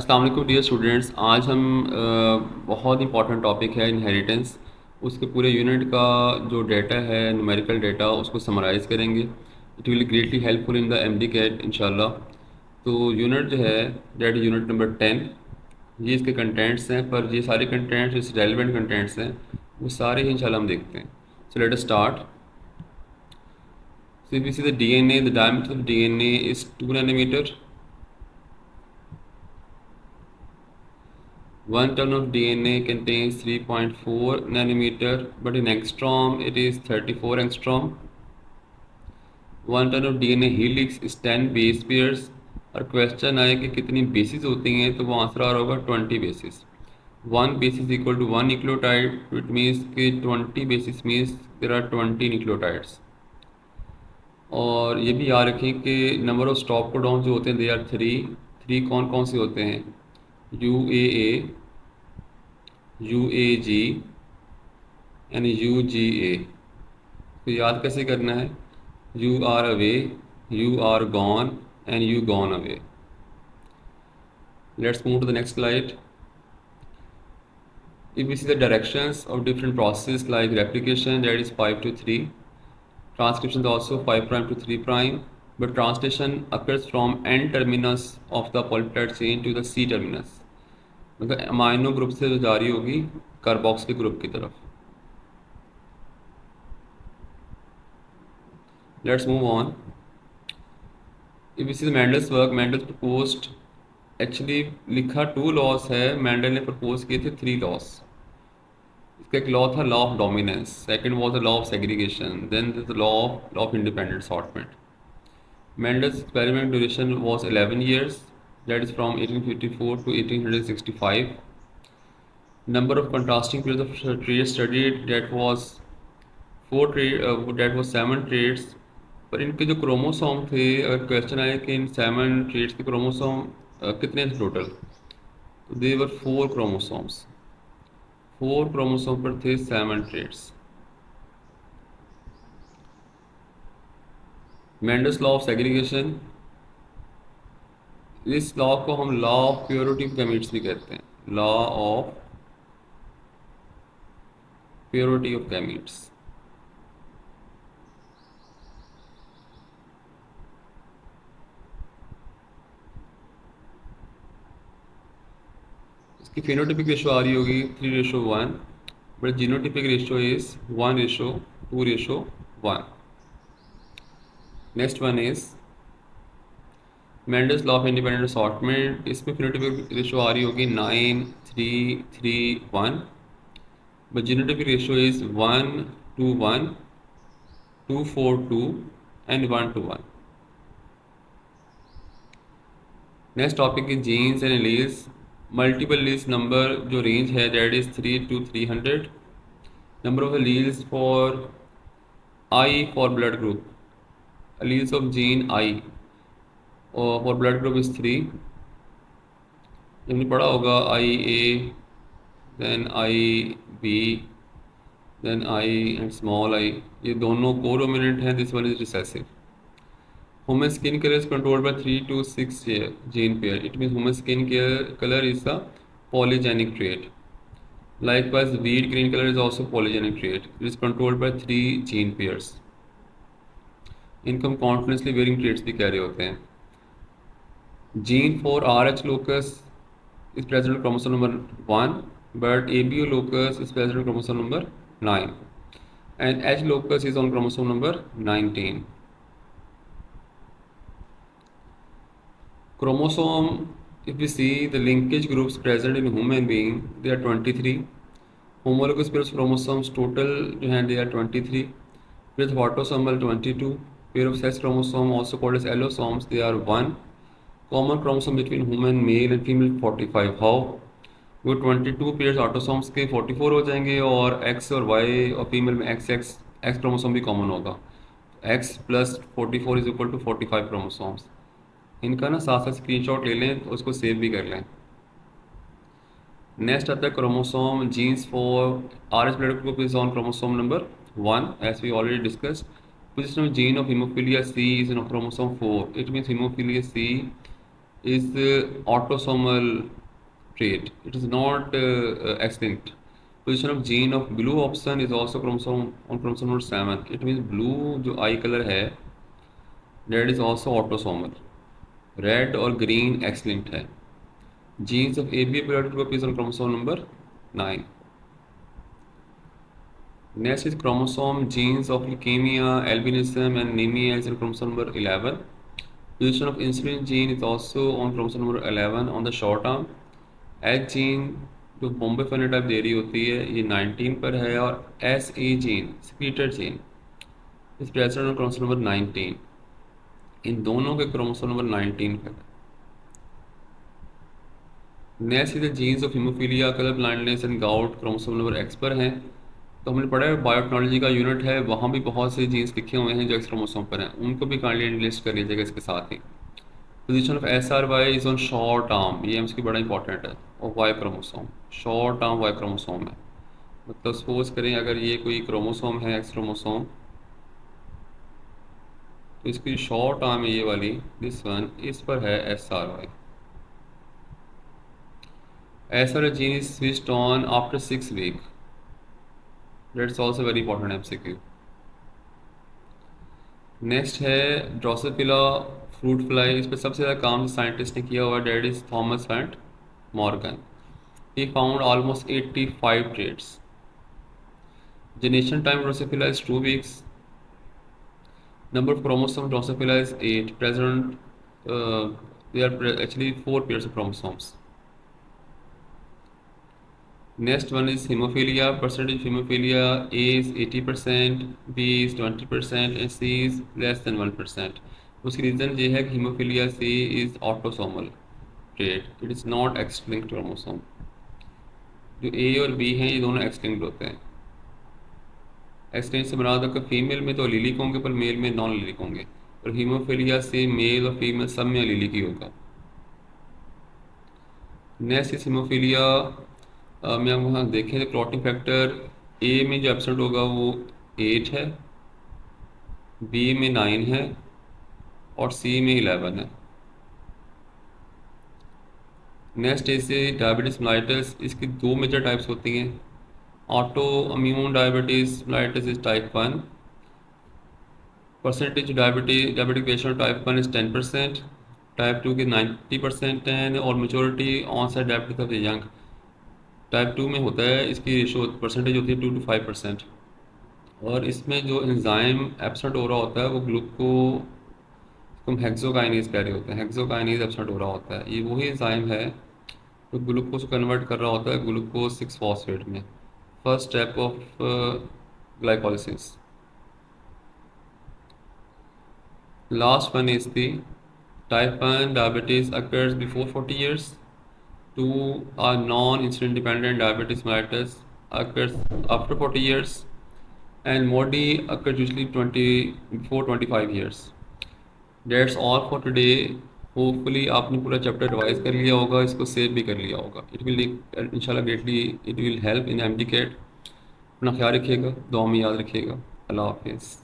अस्सलाम वालेकुम dear students. आज हम बहुत इंपॉर्टेंट टॉपिक है इनहेरिटेंस। उसके पूरे यूनिट का जो डाटा है, न्यूमेरिकल डाटा, उसको समराइज़ करेंगे। It will greatly helpful in the MD CAT इंशाल्लाह। तो यूनिट जो है, डेट यूनिट नंबर 10, ये इसके कंटेंट्स हैं, पर ये सारे कंटेंट्स इस रेलिवेंट कंटेंट्स हैं, वो सारे ही इंशाल्लाह हम देखते हैं। So let us start. So if you see the DNA, the diameter of DNA is 2 nanometer. 1 ton of DNA contains 3.4 nanometer, but in angstrom it is 34 angstrom. 1 ton of DNA helix is 10 base pairs. और question आए कि कितनी basis होती हैं, तो वो answer आ रहा होगा 20 basis. 1 basis equal to 1 nucleotide, it means कि 20 basis means there are 20 nucleotides। और ये भी याद रखें कि नंबर ऑफ स्टॉप कोडॉन जो होते हैं दे आर 3। 3 कौन कौन से होते हैं? UAA, UAG and UGA। तो याद कैसे करना है? You are away, you are gone and you gone away. Let's move to the next slide. If we see the directions of different processes like replication, that is 5 to 3. Transcription is also 5 prime to 3 prime, but translation occurs from N terminus of the polypeptide chain to the C terminus। मतलब amino group से जा रही होगी कार्बोक्स के group की तरफ। Let's move on. If we see the Mendel's work, Mendel proposed, actually लिखा 2 loss है, मेंडल ने प्रपोज किए थे 3 लॉस। इसका एक लॉ था law of dominance, second was the law of segregation, then the law of independent assortment. Mendel's experiment duration was 11 years, that is from 1854 to 1865। Number of contrasting periods of traits studied, that was 7 traits. पर इनके जो chromosome थे, अगर question आए कि इन 7 trades के chromosome कितने थे टोटल, तो दे वर 4 क्रोमोसोम्स। 4 क्रोमोसोम पर थे 7 traits. Mendel's law of segregation, इस लॉ को हम law of purity of gametes भी कहते हैं। Law of purity of gametes. इसकी फेनोटिपिक रेशो आ रही होगी 3:1, but genotypic ratio is 1:2:1। Next one is Mendel's law of independent assortment. इसमें फेनोटिपिक रेशो आ रही होगी 9:3:3:1, but genotypic ratio is 1:1, 2:4:2 and 1:1। Next topic is genes and alleles. Multiple alleles number जो range है, that is 3 to 300। Number of alleles for I for blood group, alleles of gene I और for blood group is 3। हमने पढ़ा होगा IA, then IB, then I and small I, ये दोनों codominant हैं, this one is recessive. Human skin color is controlled by 3 to 6 gene pair. It means human skin color is a polygenic trait. Likewise, wheat green color is also polygenic trait. It is controlled by 3 gene pairs. इनको हम continuously varying traits भी कह रहे होते हैं। Gene for RH locus is present on chromosome number 1, but ABO locus is present on chromosome number 9, and H locus is on chromosome number 19. Chromosome, if we see the linkage groups present in human being, they are 23. Homologous pairs of chromosomes total जो हैं they are 23. Pairs of autosomal 22. Pair of sex chromosome also called as allosomes, they are 1. Common chromosome between human male and female 45. How? वो 22 pairs autosomes के 44 हो जाएंगे, और X और Y और female में X क्रोमोसोम भी कॉमन होगा। X + 44 is equal to 45 chromosomes. इनका ना साथ साथ स्क्रीनशॉट ले लें तो उसको सेव भी कर लें। नेक्स्ट आता है chromosome genes for RH blood group is on chromosome number 1, as we already discussed. Position of gene of haemophilia C is on chromosome 4। It means haemophilia C is autosomal trait. It is not extinct. Position of gene of blue option is also chromosome on chromosome number 7. It means blue जो eye color है that is also autosomal. Red और green X-linked है. Genes of AB periodic group is on chromosome number 9. Next is chromosome genes of leukemia, albinism and anemia is on chromosome number 11. Position of insulin gene is also on chromosome number 11 on the short arm. H gene जो Bombay phenotype दे रही होती है ये 19 पर है और S A gene secreted gene इस present on chromosome number 19. इन दोनों के क्रोमोसोम नंबर 19 पर. Next is the jeans of haemophilia, colour blindness and gout chromosome number x पर हैं. तो हमने पढ़ा है बायोटेक्नोलॉजी का यूनिट है, वहाँ भी बहुत से जीन्स लिखे हुए हैं जो एक्स क्रोमोसोम पर हैं, उनको भी काइंडली लिस्ट कर लीजिएगा इसके साथ ही. Position of S R Y is on short arm, ये इसकी बड़ा इंपॉर्टेंट है, और Y chromosome short arm Y chromosome है. मतलब सपोज करें अगर ये कोई क्रोमोसोम है एक्स क्रोमोसोम, तो इसकी शॉर्ट आर्म है ये वाली दिस वन, इस पर है S R Y. S R gene is switched on after 6 week. That's also very important MCQ. Next है ड्रोसोफिला फ्रूट फ्लाई. इस पर सबसे ज़्यादा काम साइंटिस्ट ने किया हुआ that is Thomas and Morgan. He found almost 85 traits. Gestation time Drosophila is 2 weeks. Number of chromosomes Drosophila is 8. Present, there are actually 4 pairs of chromosomes. Next one is hemophilia. Percentage of hemophilia: A is 80%, B is 20%, and C is less than 1%. उसकी reason ये है कि haemophilia C is autosomal trait. It is not X-linked chromosome. जो A और B हैं ये दोनों X-linked होते हैं. एक्सटेंट से बना दो कि फीमेल में तो अलीलिक होंगे पर मेल में नॉन अलीलिक होंगे, और हीमोफीलिया से मेल और फीमेल सब में अलीलिक ही होगा. नेक्स्ट इस हीमोफीलिया में हम वहाँ देखें तो क्लॉटिंग फैक्टर ए में जो एब्सेंट होगा वो 8 है, बी में 9 है और सी में 11 है. नेक्स्ट ऐसे डायबिटीज मेलाइटस, इसकी 2 मेजर टाइप्स होती हैं. Auto immune diabetes mellitus is type 1. Percentage diabetic patient type 1 is 10%, type 2 की 90% है, और majority on side diabetic of the young type 2 में होता है. इसकी रेशो परसेंटेज होती है 2 to 5%. और इसमें जो एंजाइम एब्सेंट हो रहा होता है वो हम हेक्सोकाइनेज कह रहे होते हैं. हेक्सोकाइनेज एब्सेंट हो रहा होता है, ये वही एंजाइम है तो ग्लूकोज को कन्वर्ट कर रहा होता है ग्लूकोज 6 फॉस्फेट में, first step of glycolysis. Last one is the type 1 diabetes occurs before 40 years. 2 are non-insulin dependent diabetes mellitus occurs after 40 years. And MODY occurs usually before 25 years. That's all for today. Hopefully आपने पूरा chapter revise कर लिया होगा, इसको save भी कर लिया होगा. इट विल इंशाल्लाह greatly it will help in MD CAT. अपना ख्याल रखिएगा, दुआ में याद रखिएगा. अल्लाह हाफिज़.